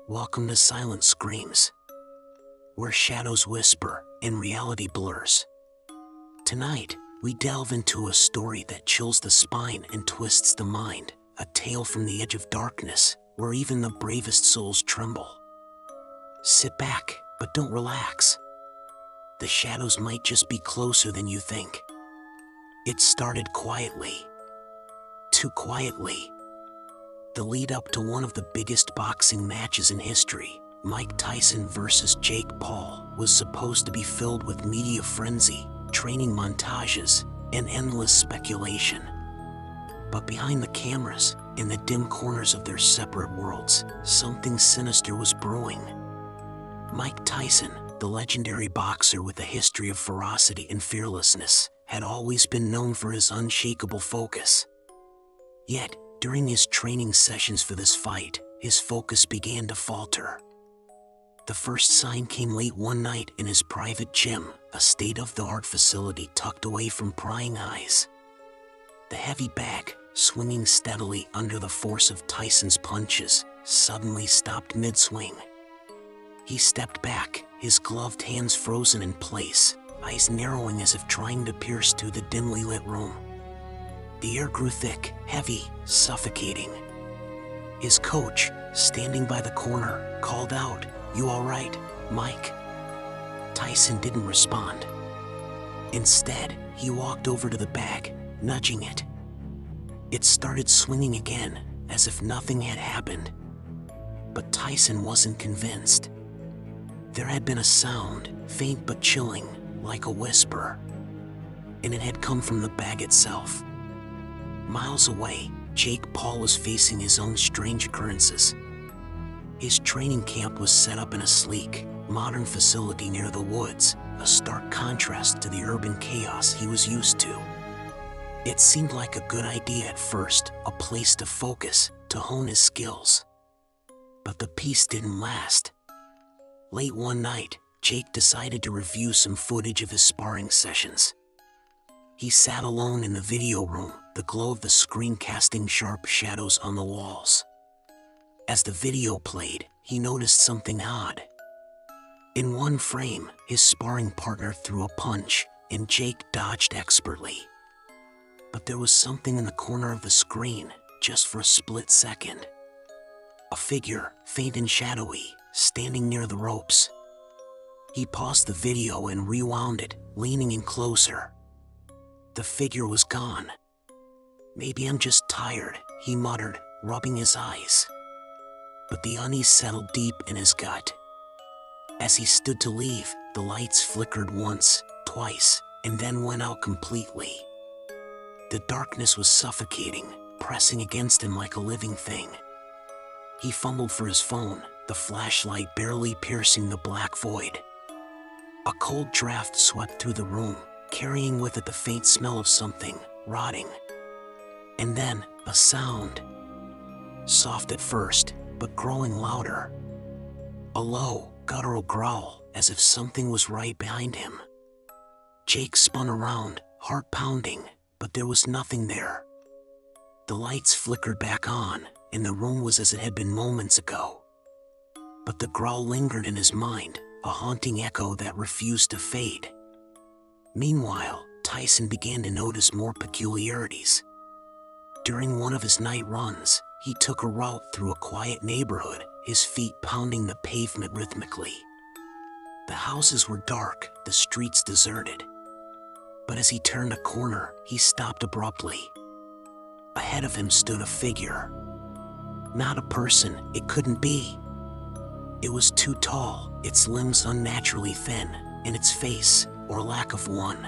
Welcome to Silent Screams, where shadows whisper and reality blurs. Tonight, we delve into a story that chills the spine and twists the mind, a tale from the edge of darkness, where even the bravest souls tremble. Sit back, but don't relax. The shadows might just be closer than you think. It started quietly. Too quietly. The lead up to one of the biggest boxing matches in history, Mike Tyson versus Jake Paul, was supposed to be filled with media frenzy, training montages, and endless speculation. But behind the cameras, in the dim corners of their separate worlds, something sinister was brewing. Mike Tyson, the legendary boxer with a history of ferocity and fearlessness, had always been known for his unshakable focus. Yet, during his training sessions for this fight, his focus began to falter. The first sign came late one night in his private gym, a state-of-the-art facility tucked away from prying eyes. The heavy bag, swinging steadily under the force of Tyson's punches, suddenly stopped mid-swing. He stepped back, his gloved hands frozen in place, eyes narrowing as if trying to pierce through the dimly lit room. The air grew thick, heavy, suffocating. His coach, standing by the corner, called out, "You all right, Mike?" Tyson didn't respond. Instead, he walked over to the bag, nudging it. It started swinging again, as if nothing had happened. But Tyson wasn't convinced. There had been a sound, faint but chilling, like a whisper. And it had come from the bag itself. Miles away, Jake Paul was facing his own strange occurrences. His training camp was set up in a sleek, modern facility near the woods, a stark contrast to the urban chaos he was used to. It seemed like a good idea at first, a place to focus, to hone his skills. But the peace didn't last. Late one night, Jake decided to review some footage of his sparring sessions. He sat alone in the video room, the glow of the screen casting sharp shadows on the walls. As the video played, he noticed something odd. In one frame, his sparring partner threw a punch, and Jake dodged expertly. But there was something in the corner of the screen, just for a split second. A figure, faint and shadowy, standing near the ropes. He paused the video and rewound it, leaning in closer. The figure was gone. "Maybe I'm just tired," he muttered, rubbing his eyes. But the unease settled deep in his gut. As he stood to leave, the lights flickered once, twice, and then went out completely. The darkness was suffocating, pressing against him like a living thing. He fumbled for his phone, the flashlight barely piercing the black void. A cold draft swept through the room, carrying with it the faint smell of something rotting. And then, a sound. Soft at first, but growing louder. A low, guttural growl, as if something was right behind him. Jake spun around, heart pounding, but there was nothing there. The lights flickered back on, and the room was as it had been moments ago. But the growl lingered in his mind, a haunting echo that refused to fade. Meanwhile, Tyson began to notice more peculiarities. During one of his night runs, he took a route through a quiet neighborhood, his feet pounding the pavement rhythmically. The houses were dark, the streets deserted. But as he turned a corner, he stopped abruptly. Ahead of him stood a figure. Not a person, it couldn't be. It was too tall, its limbs unnaturally thin, and its face, or lack of one.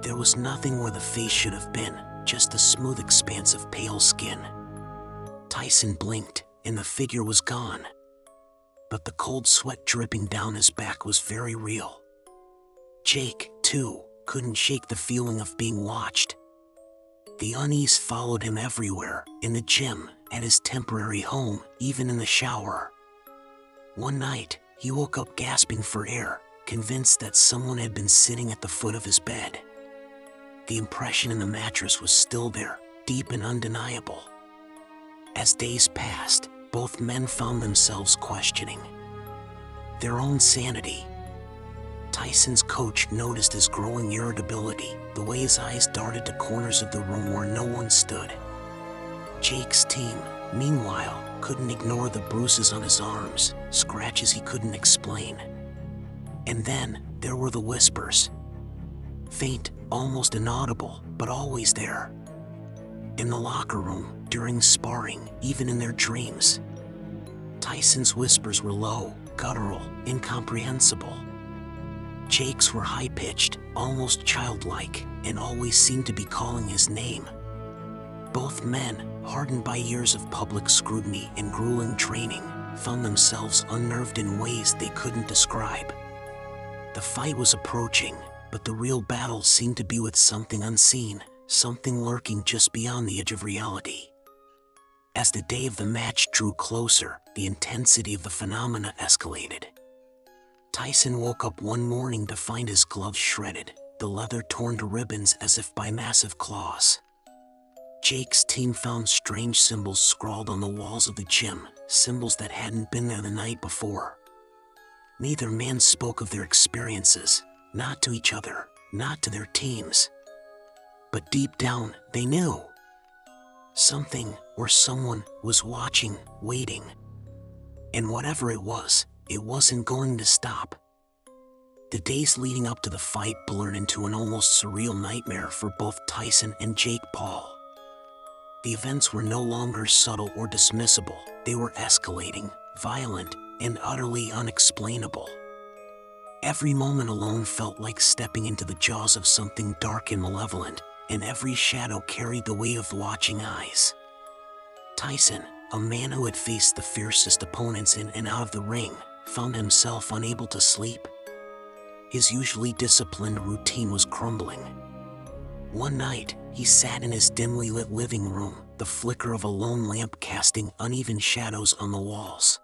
There was nothing where the face should have been, just a smooth expanse of pale skin. Tyson blinked, and the figure was gone. But the cold sweat dripping down his back was very real. Jake, too, couldn't shake the feeling of being watched. The unease followed him everywhere, in the gym, at his temporary home, even in the shower. One night, he woke up gasping for air, convinced that someone had been sitting at the foot of his bed. The impression in the mattress was still there, deep and undeniable. As days passed, both men found themselves questioning their own sanity. Tyson's coach noticed his growing irritability, the way his eyes darted to corners of the room where no one stood. Jake's team, meanwhile, couldn't ignore the bruises on his arms, scratches he couldn't explain. And then, there were the whispers. Faint, almost inaudible, but always there. In the locker room, during sparring, even in their dreams. Tyson's whispers were low, guttural, incomprehensible. Jake's were high-pitched, almost childlike, and always seemed to be calling his name. Both men, hardened by years of public scrutiny and grueling training, found themselves unnerved in ways they couldn't describe. The fight was approaching, but the real battle seemed to be with something unseen, something lurking just beyond the edge of reality. As the day of the match drew closer, the intensity of the phenomena escalated. Tyson woke up one morning to find his gloves shredded, the leather torn to ribbons as if by massive claws. Jake's team found strange symbols scrawled on the walls of the gym, symbols that hadn't been there the night before. Neither man spoke of their experiences, not to each other, not to their teams. But deep down, they knew. Something or someone was watching, waiting. And whatever it wasn't going to stop. The days leading up to the fight blurred into an almost surreal nightmare for both Tyson and Jake Paul. The events were no longer subtle or dismissible, they were escalating, violent, and utterly unexplainable. Every moment alone felt like stepping into the jaws of something dark and malevolent, and every shadow carried the weight of watching eyes. Tyson, a man who had faced the fiercest opponents in and out of the ring, found himself unable to sleep. His usually disciplined routine was crumbling. One night, he sat in his dimly lit living room, the flicker of a lone lamp casting uneven shadows on the walls.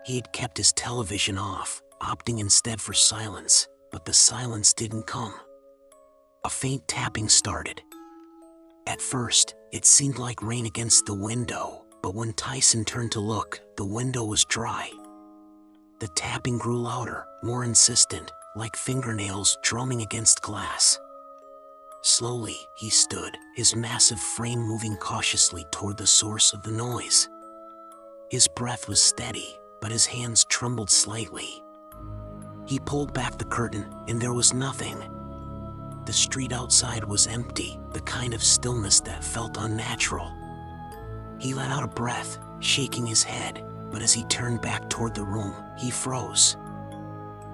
He had kept his television off, opting instead for silence, but the silence didn't come. A faint tapping started. At first, it seemed like rain against the window, but when Tyson turned to look, the window was dry. The tapping grew louder, more insistent, like fingernails drumming against glass. Slowly, he stood, his massive frame moving cautiously toward the source of the noise. His breath was steady, but his hands trembled slightly. He pulled back the curtain, and there was nothing. The street outside was empty, the kind of stillness that felt unnatural. He let out a breath, shaking his head, but as he turned back toward the room, he froze.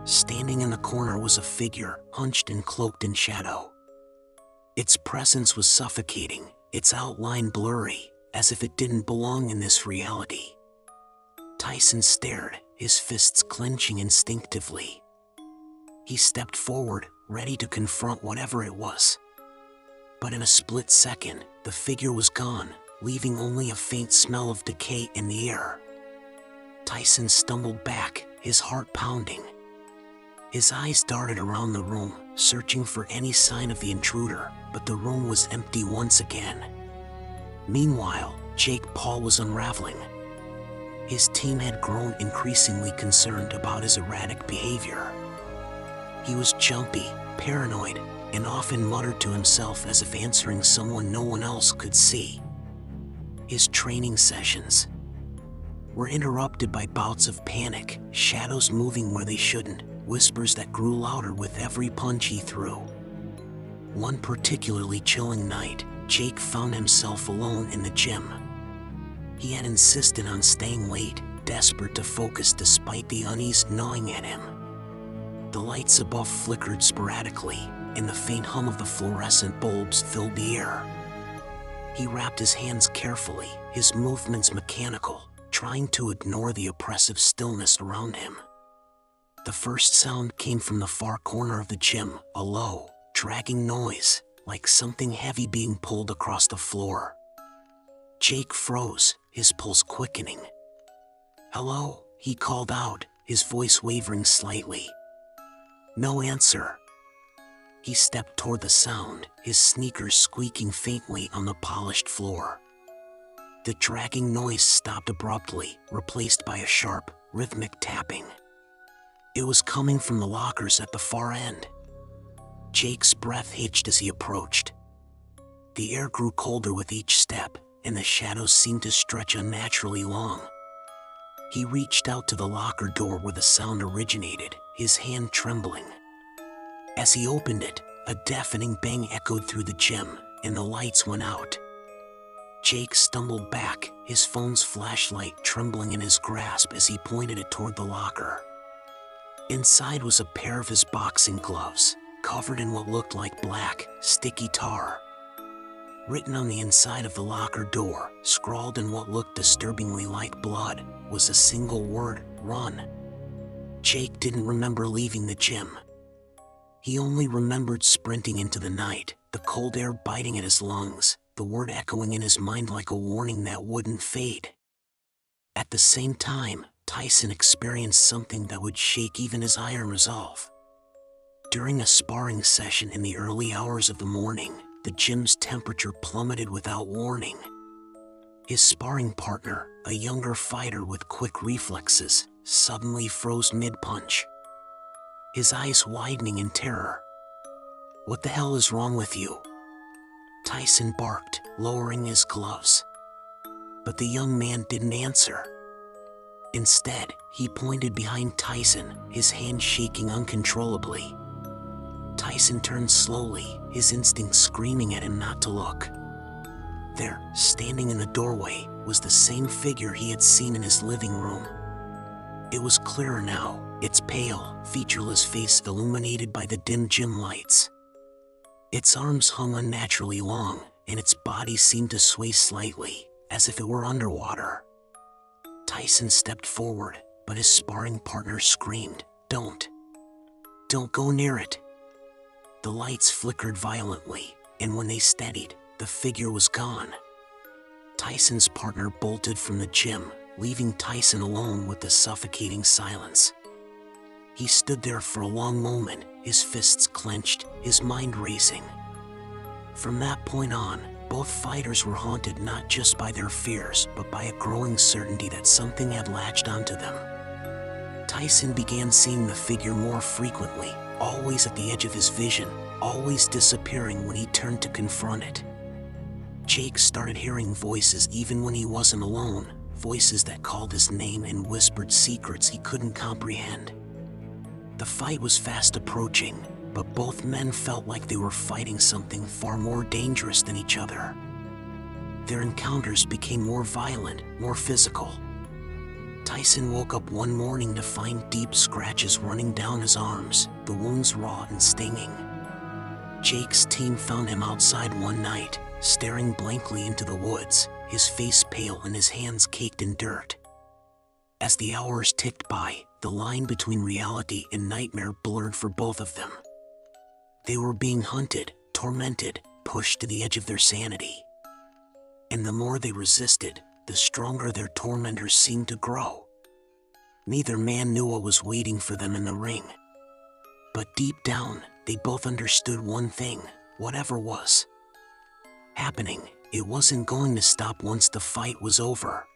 Standing in the corner was a figure, hunched and cloaked in shadow. Its presence was suffocating, its outline blurry, as if it didn't belong in this reality. Tyson stared, his fists clenching instinctively. He stepped forward, ready to confront whatever it was. But in a split second, the figure was gone, leaving only a faint smell of decay in the air. Tyson stumbled back, his heart pounding. His eyes darted around the room, searching for any sign of the intruder, but the room was empty once again. Meanwhile, Jake Paul was unraveling. His team had grown increasingly concerned about his erratic behavior. He was jumpy, paranoid, and often muttered to himself as if answering someone no one else could see. His training sessions were interrupted by bouts of panic, shadows moving where they shouldn't, whispers that grew louder with every punch he threw. One particularly chilling night, Jake found himself alone in the gym. He had insisted on staying late, desperate to focus despite the unease gnawing at him. The lights above flickered sporadically, and the faint hum of the fluorescent bulbs filled the air. He wrapped his hands carefully, his movements mechanical, trying to ignore the oppressive stillness around him. The first sound came from the far corner of the gym, a low, dragging noise, like something heavy being pulled across the floor. Jake froze, his pulse quickening. "Hello," he called out, his voice wavering slightly. No answer. He stepped toward the sound, his sneakers squeaking faintly on the polished floor. The dragging noise stopped abruptly, replaced by a sharp, rhythmic tapping. It was coming from the lockers at the far end. Jake's breath hitched as he approached. The air grew colder with each step, and the shadows seemed to stretch unnaturally long. He reached out to the locker door where the sound originated, his hand trembling. As he opened it, a deafening bang echoed through the gym, and the lights went out. Jake stumbled back, his phone's flashlight trembling in his grasp as he pointed it toward the locker. Inside was a pair of his boxing gloves, covered in what looked like black, sticky tar. Written on the inside of the locker door, scrawled in what looked disturbingly like blood, was a single word: run. Jake didn't remember leaving the gym. He only remembered sprinting into the night, the cold air biting at his lungs, the word echoing in his mind like a warning that wouldn't fade. At the same time, Tyson experienced something that would shake even his iron resolve. During a sparring session in the early hours of the morning, the gym's temperature plummeted without warning. His sparring partner, a younger fighter with quick reflexes, suddenly froze mid-punch, his eyes widening in terror. "What the hell is wrong with you?" Tyson barked, lowering his gloves. But the young man didn't answer. Instead, he pointed behind Tyson, his hand shaking uncontrollably. Tyson turned slowly, his instincts screaming at him not to look. There, standing in the doorway, was the same figure he had seen in his living room. It was clearer now, its pale, featureless face illuminated by the dim gym lights. Its arms hung unnaturally long, and its body seemed to sway slightly, as if it were underwater. Tyson stepped forward, but his sparring partner screamed, Don't go near it." The lights flickered violently, and when they steadied, the figure was gone. Tyson's partner bolted from the gym, leaving Tyson alone with the suffocating silence. He stood there for a long moment, his fists clenched, his mind racing. From that point on, both fighters were haunted not just by their fears, but by a growing certainty that something had latched onto them. Tyson began seeing the figure more frequently, always at the edge of his vision, always disappearing when he turned to confront it. Jake started hearing voices even when he wasn't alone, voices that called his name and whispered secrets he couldn't comprehend. The fight was fast approaching, but both men felt like they were fighting something far more dangerous than each other. Their encounters became more violent, more physical. Tyson woke up one morning to find deep scratches running down his arms, the wounds raw and stinging. Jake's team found him outside one night, staring blankly into the woods, his face pale and his hands caked in dirt. As the hours ticked by, the line between reality and nightmare blurred for both of them. They were being hunted, tormented, pushed to the edge of their sanity. And the more they resisted, the stronger their tormentors seemed to grow. Neither man knew what was waiting for them in the ring. But deep down, they both understood one thing: whatever was happening, it wasn't going to stop once the fight was over.